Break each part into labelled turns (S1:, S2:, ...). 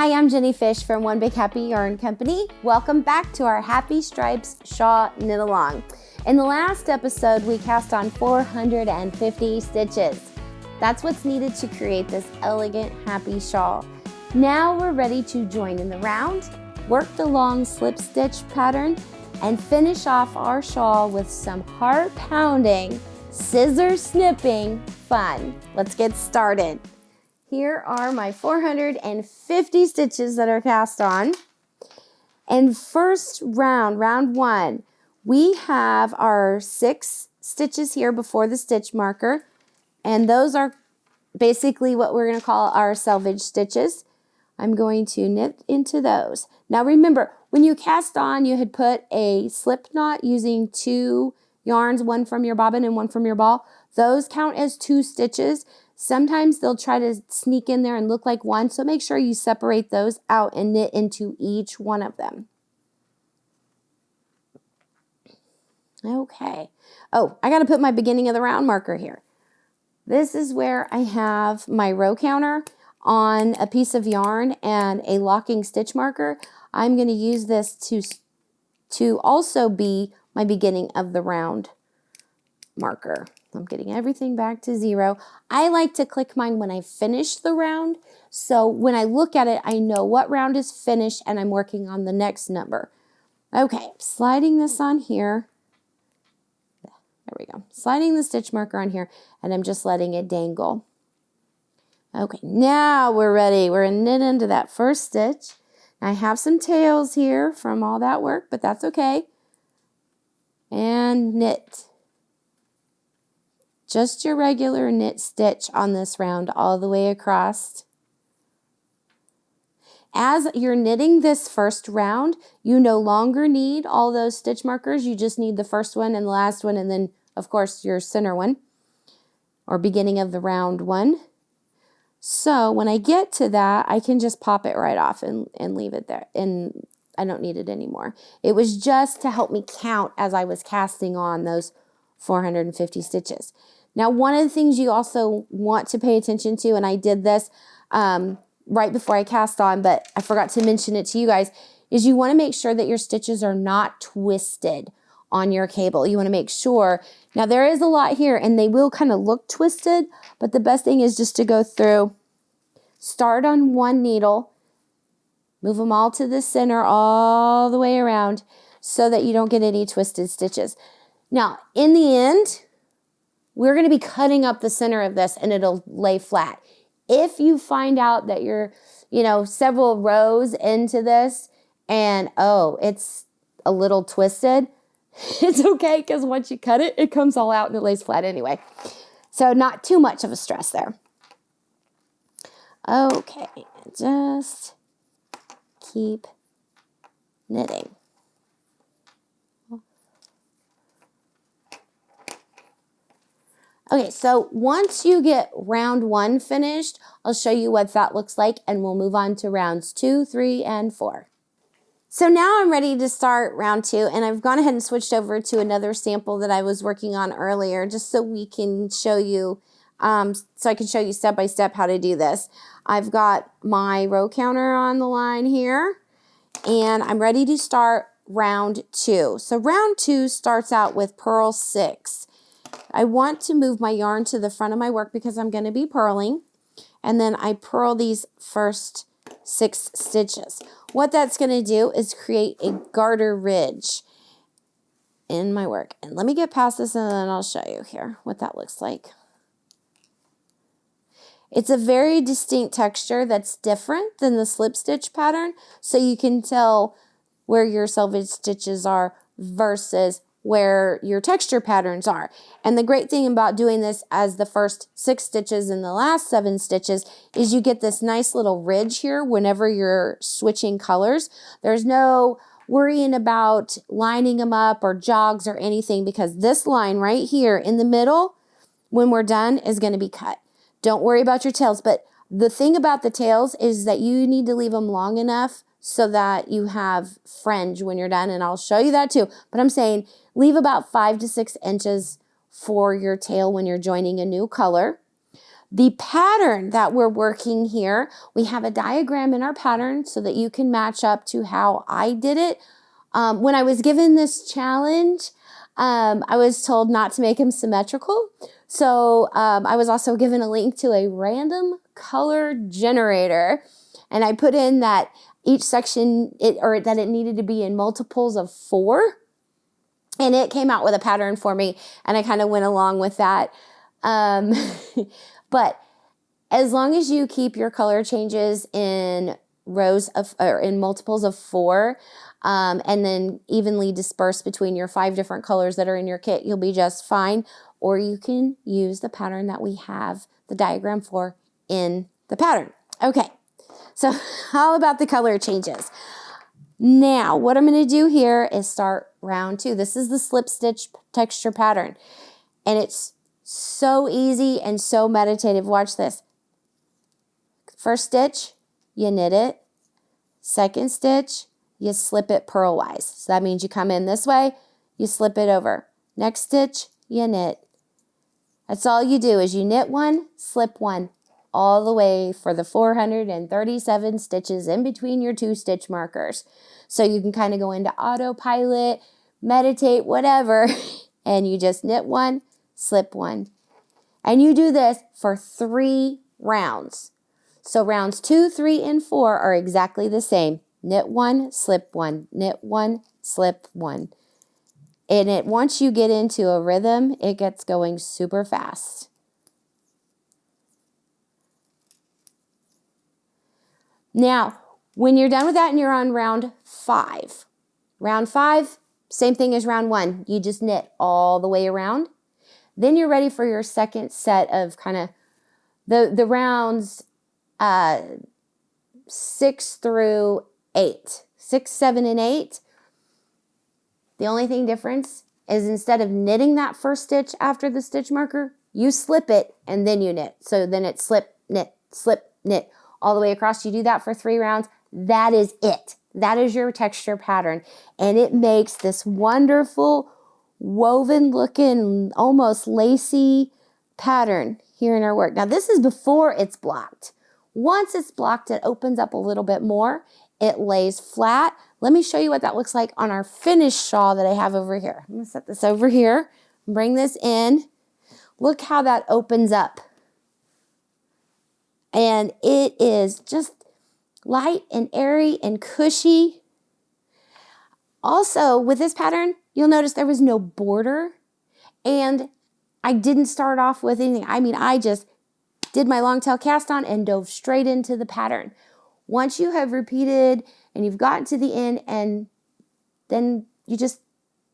S1: Hi, I'm Jenny Fish from One Big Happy Yarn Company. Welcome back to our Happy Stripes Shawl Knit Along. In the last episode, we cast on 450 stitches. That's what's needed to create this elegant happy shawl. Now we're ready to join in the round, work the long slip stitch pattern, and finish off our shawl with some heart pounding, scissor snipping fun. Let's get started. Here are my 450 stitches that are cast on. And first round, round one, we have our 6 stitches here before the stitch marker. And those are basically what we're going to call our selvage stitches. I'm going to knit into those. Now remember, when you cast on, you had put a slip knot using 2 yarns, one from your bobbin and one from your ball. Those count as 2 stitches. Sometimes they'll try to sneak in there and look like one, so make sure you separate those out and knit into each one of them. Okay. Oh, I got to put my beginning of the round marker here. This is where I have my row counter on a piece of yarn and a locking stitch marker. I'm going to use this to also be my beginning of the round marker. I'm getting everything back to 0. I like to click mine when I finish the round, so when I look at it, I know what round is finished and I'm working on the next number. Okay, sliding this on here. There we go. Sliding the stitch marker on here, and I'm just letting it dangle. Okay, now we're ready. We're going to knit into that first stitch. I have some tails here from all that work, but that's okay. And knit. Just your regular knit stitch on this round all the way across. As you're knitting this first round, you no longer need all those stitch markers. You just need the first one and the last one, and then, of course, your center one, or beginning of the round one. So when I get to that, I can just pop it right off and leave it there, and I don't need it anymore. It was just to help me count as I was casting on those 450 stitches. Now, one of the things you also want to pay attention to, and I did this right before I cast on, but I forgot to mention it to you guys, is you want to make sure that your stitches are not twisted on your cable. You want to make sure. Now, there is a lot here, and they will kind of look twisted, but the best thing is just to go through, start on one needle, move them all to the center all the way around so that you don't get any twisted stitches. Now, in the end, we're going to be cutting up the center of this and it'll lay flat. If you find out that you're, several rows into this and, oh, it's a little twisted, it's okay, because once you cut it, it comes all out and it lays flat anyway. So not too much of a stress there. Okay, just keep knitting. Okay, so once you get round 1 finished, I'll show you what that looks like, and we'll move on to rounds 2, 3, and 4. So now I'm ready to start round 2, and I've gone ahead and switched over to another sample that I was working on earlier, just so we can show you, so I can show you step by step how to do this. I've got my row counter on the line here, and I'm ready to start round 2. So round 2 starts out with purl 6. I want to move my yarn to the front of my work because I'm going to be purling, and then I purl these first 6 stitches. What that's going to do is create a garter ridge in my work. And let me get past this and then I'll show you here what that looks like. It's a very distinct texture that's different than the slip stitch pattern, so you can tell where your selvage stitches are versus where your texture patterns are. And the great thing about doing this as the first 6 stitches and the last 7 stitches is you get this nice little ridge here whenever you're switching colors. There's no worrying about lining them up or jogs or anything, because this line right here in the middle, when we're done, is going to be cut. Don't worry about your tails, but the thing about the tails is that you need to leave them long enough so that you have fringe when you're done, and I'll show you that too. But I'm saying leave about 5 to 6 inches for your tail when you're joining a new color. The pattern that we're working here, we have a diagram in our pattern so that you can match up to how I did it. When I was given this challenge, I was told not to make them symmetrical. So I was also given a link to a random color generator. And I put in that each section, that it needed to be in multiples of 4. And it came out with a pattern for me. And I kind of went along with that. But as long as you keep your color changes in in multiples of 4, and then evenly dispersed between your 5 different colors that are in your kit, you'll be just fine. Or you can use the pattern that we have the diagram for in the pattern. Okay, so how about the color changes? Now, what I'm going to do here is start round 2. This is the slip stitch texture pattern. And it's so easy and so meditative. Watch this. First stitch, you knit it. Second stitch, you slip it purlwise. So that means you come in this way, you slip it over. Next stitch, you knit. That's all you do is you knit 1, slip 1, all the way for the 437 stitches in between your 2 stitch markers. So you can kind of go into autopilot, meditate, whatever, and you just knit 1, slip 1. And you do this for 3 rounds. So rounds 2, 3, and 4 are exactly the same. Knit 1, slip 1, knit 1, slip 1. And once you get into a rhythm, it gets going super fast. Now, when you're done with that and you're on round 5. Round 5, same thing as round 1. You just knit all the way around. Then you're ready for your second set of kind of the rounds 6 through 8. 6, 7, and 8. The only thing difference is instead of knitting that first stitch after the stitch marker, you slip it and then you knit. So then it's slip, knit, all the way across. You do that for 3 rounds. That is it. That is your texture pattern. And it makes this wonderful woven looking, almost lacy pattern here in our work. Now this is before it's blocked. Once it's blocked, it opens up a little bit more. It lays flat. Let me show you what that looks like on our finished shawl that I have over here. I'm going to set this over here, bring this in. Look how that opens up. And it is just light and airy and cushy. Also, with this pattern, you'll notice there was no border. And I didn't start off with anything. I mean, I just did my long tail cast on and dove straight into the pattern. Once you have repeated and you've gotten to the end, and then you just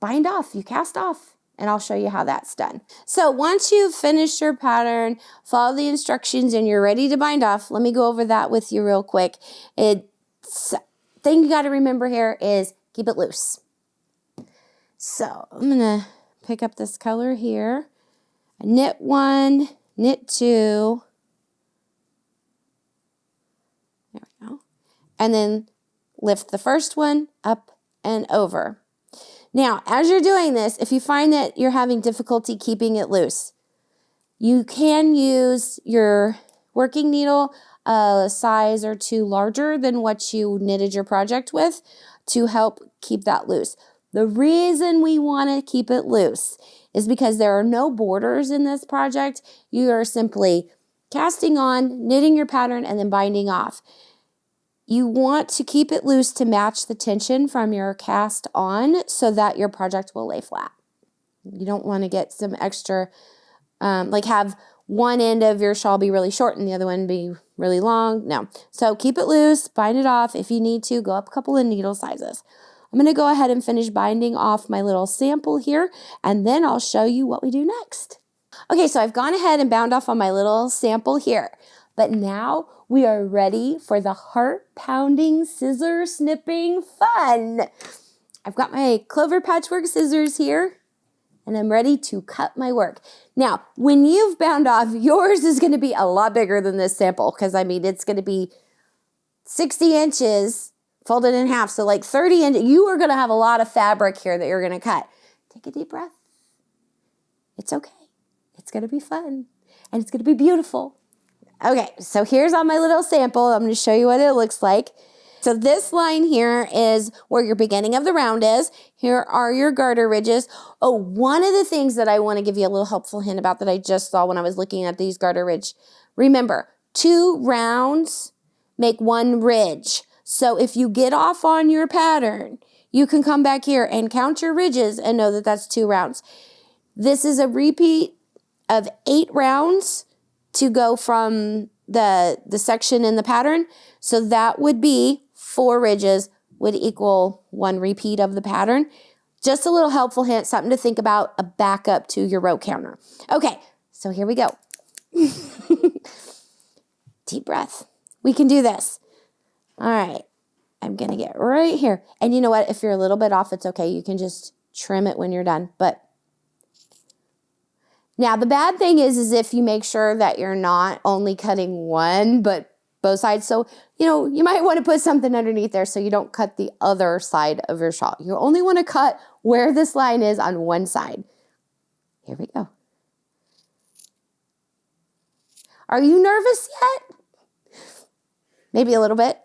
S1: bind off, you cast off, and I'll show you how that's done. So once you've finished your pattern, follow the instructions, and you're ready to bind off, let me go over that with you real quick. Thing you got to remember here is keep it loose. So I'm going to pick up this color here. I knit 1, knit 2. There we go. And then lift the first one up and over. Now, as you're doing this, if you find that you're having difficulty keeping it loose, you can use your working needle a size or 2 larger than what you knitted your project with to help keep that loose. The reason we want to keep it loose is because there are no borders in this project. You are simply casting on, knitting your pattern, and then binding off. You want to keep it loose to match the tension from your cast on so that your project will lay flat. You don't want to get some extra, like have one end of your shawl be really short and the other one be really long. No. So keep it loose, bind it off. If you need to, go up a couple of needle sizes. I'm going to go ahead and finish binding off my little sample here, and then I'll show you what we do next. Okay, so I've gone ahead and bound off on my little sample here, but now we are ready for the heart-pounding scissor snipping fun. I've got my clover patchwork scissors here, and I'm ready to cut my work. Now, when you've bound off, yours is going to be a lot bigger than this sample, because I mean, it's going to be 60 inches folded in half. So like 30 inches, you are going to have a lot of fabric here that you're going to cut. Take a deep breath. It's okay. It's going to be fun, and it's going to be beautiful. Okay, so here's on my little sample. I'm going to show you what it looks like. So this line here is where your beginning of the round is. Here are your garter ridges. Oh, one of the things that I want to give you a little helpful hint about that I just saw when I was looking at these garter ridge. Remember, 2 rounds make 1 ridge. So if you get off on your pattern, you can come back here and count your ridges and know that that's 2 rounds. This is a repeat of 8 rounds to go from the section in the pattern. So that would be 4 ridges would equal 1 repeat of the pattern. Just a little helpful hint, something to think about, a backup to your row counter. Okay, so here we go. Deep breath. We can do this. All right, I'm going to get right here. And you know what? If you're a little bit off, it's okay. You can just trim it when you're done. But now the bad thing is if you make sure that you're not only cutting one, but both sides. So, you might want to put something underneath there so you don't cut the other side of your shawl. You only want to cut where this line is on one side. Here we go. Are you nervous yet? Maybe a little bit.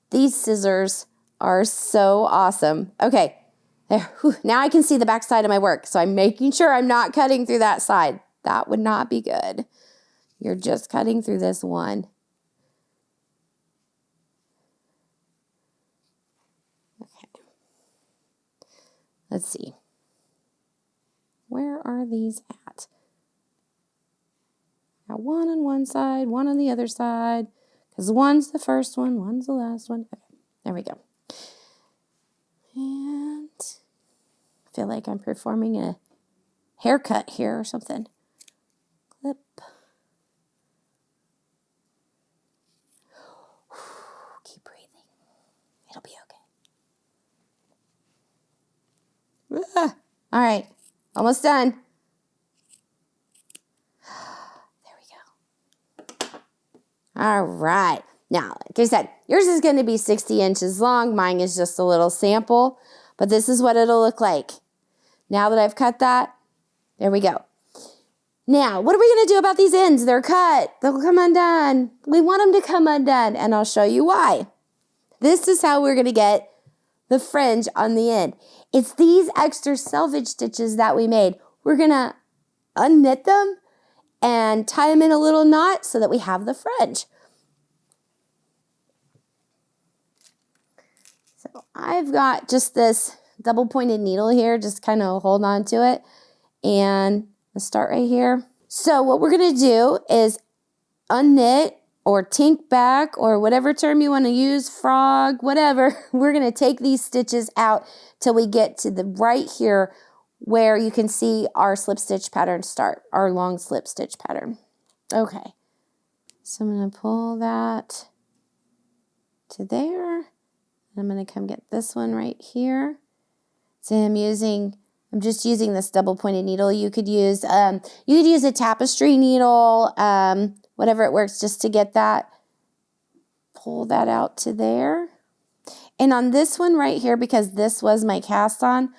S1: These scissors are so awesome. Okay, there. Whew. Now I can see the back side of my work, so I'm making sure I'm not cutting through that side. That would not be good. You're just cutting through this one. Okay. Let's see. Where are these at? Got one on one side, one on the other side, because one's the first one, one's the last one. Okay, there we go. And I feel like I'm performing a haircut here or something. Clip. Keep breathing. It'll be okay. Ah, all right, almost done. There we go. All right. Now, like I said, yours is going to be 60 inches long. Mine is just a little sample, but this is what it'll look like. Now that I've cut that, there we go. Now, what are we going to do about these ends? They're cut. They'll come undone. We want them to come undone, and I'll show you why. This is how we're going to get the fringe on the end. It's these extra selvage stitches that we made. We're going to unknit them and tie them in a little knot so that we have the fringe. So I've got just this double pointed needle here, just kind of hold on to it. And let's start right here. So what we're going to do is unknit or tink back or whatever term you want to use, frog, whatever. We're going to take these stitches out till we get to the right here where you can see our slip stitch pattern start, our long slip stitch pattern. Okay, so I'm going to pull that to there. I'm going to come get this one right here. So I'm just using this double pointed needle. You could use a tapestry needle, whatever it works, just to get that. Pull that out to there. And on this one right here, because this was my cast on,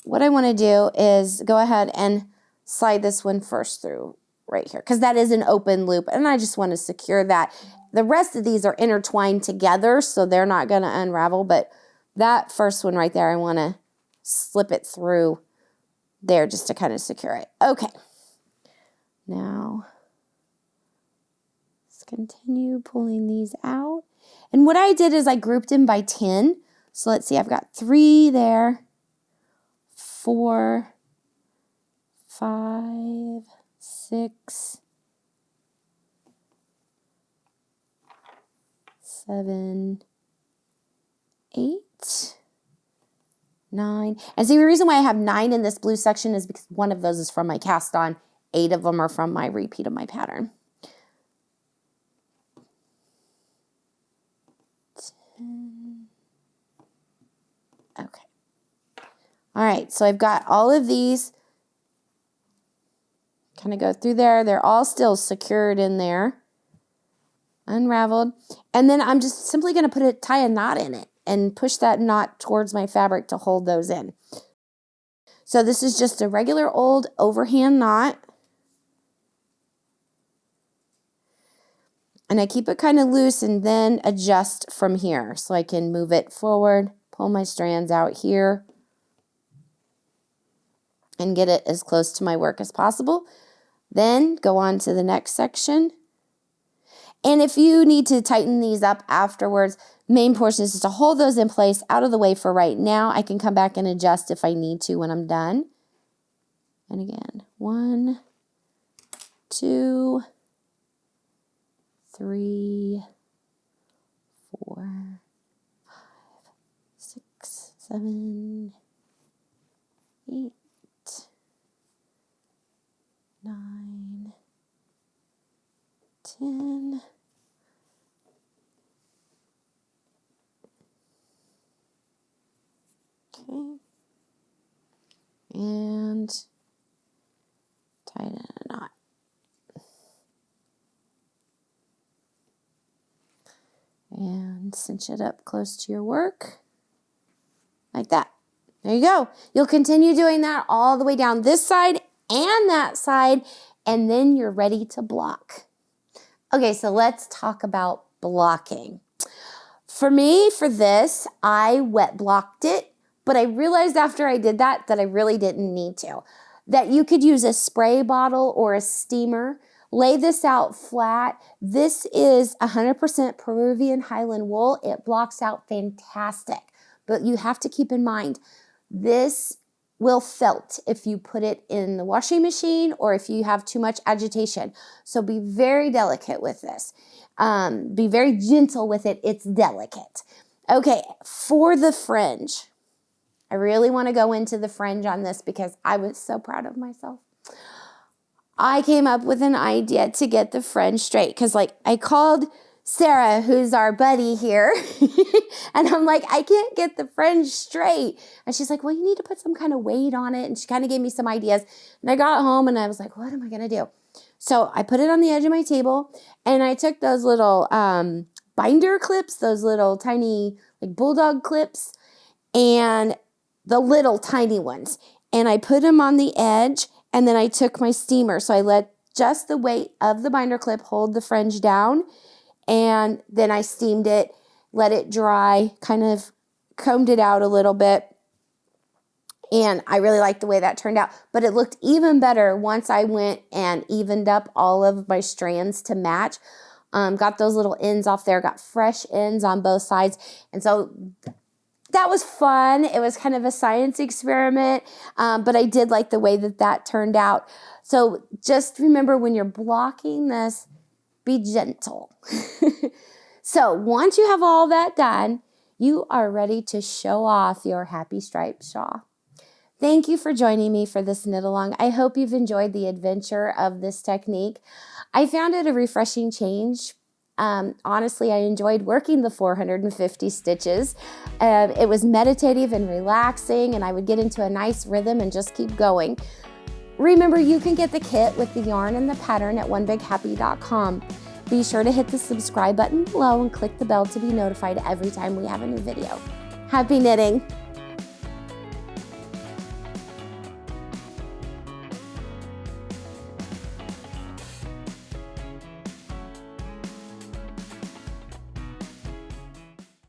S1: what I want to do is go ahead and slide this one first through right here, because that is an open loop, and I just want to secure that. The rest of these are intertwined together, so they're not going to unravel, but that first one right there, I want to slip it through there just to kind of secure it. Okay. Now, let's continue pulling these out. And what I did is I grouped them by 10. So let's see, I've got 3 there, 4, 5, 6, 7, 8, 9. And see, the reason why I have 9 in this blue section is because one of those is from my cast on. 8 of them are from my repeat of my pattern. 10. Okay. All right, so I've got all of these. Kind of go through there. They're all still secured in there. Unraveled. And then I'm just simply going to tie a knot in it and push that knot towards my fabric to hold those in. So this is just a regular old overhand knot. And I keep it kind of loose and then adjust from here. So I can move it forward, pull my strands out here, and get it as close to my work as possible. Then go on to the next section. And if you need to tighten these up afterwards, main portion is just to hold those in place out of the way for right now. I can come back and adjust if I need to when I'm done. And again, 1, 2, 3, 4, 5, 6, 7, 8, 9, 10. Okay. And tighten a knot. And cinch it up close to your work. Like that. There you go. You'll continue doing that all the way down this side and that side, and then you're ready to block. Okay, so let's talk about blocking. For me, for this, I wet blocked it, but I realized after I did that I really didn't need to. That you could use a spray bottle or a steamer. Lay this out flat. This is 100% Peruvian Highland wool. It blocks out fantastic, but you have to keep in mind, this will felt if you put it in the washing machine or if you have too much agitation. So be very delicate with this. Be very gentle with it. It's delicate. Okay, for the fringe, I really want to go into the fringe on this because I was so proud of myself. I came up with an idea to get the fringe straight because I called Sarah, who's our buddy here, and I'm like, I can't get the fringe straight. And she's like, well, you need to put some kind of weight on it. And she kind of gave me some ideas. And I got home and I was like, what am I going to do? So I put it on the edge of my table and I took those little binder clips, those little tiny bulldog clips, and the little tiny ones. And I put them on the edge. And then I took my steamer. So I let just the weight of the binder clip hold the fringe down. And then I steamed it, let it dry, kind of combed it out a little bit. And I really liked the way that turned out. But it looked even better once I went and evened up all of my strands to match. Got those little ends off there, got fresh ends on both sides. And so that was fun. It was kind of a science experiment, but I did like the way that turned out. So just remember when you're blocking this, be gentle. So once you have all that done, you are ready to show off your Happy Stripes shawl. Thank you for joining me for this knit along. I hope you've enjoyed the adventure of this technique. I found it a refreshing change. Honestly, I enjoyed working the 450 stitches. It was meditative and relaxing, and I would get into a nice rhythm and just keep going. Remember, you can get the kit with the yarn and the pattern at onebighappy.com. Be sure to hit the subscribe button below and click the bell to be notified every time we have a new video. Happy knitting!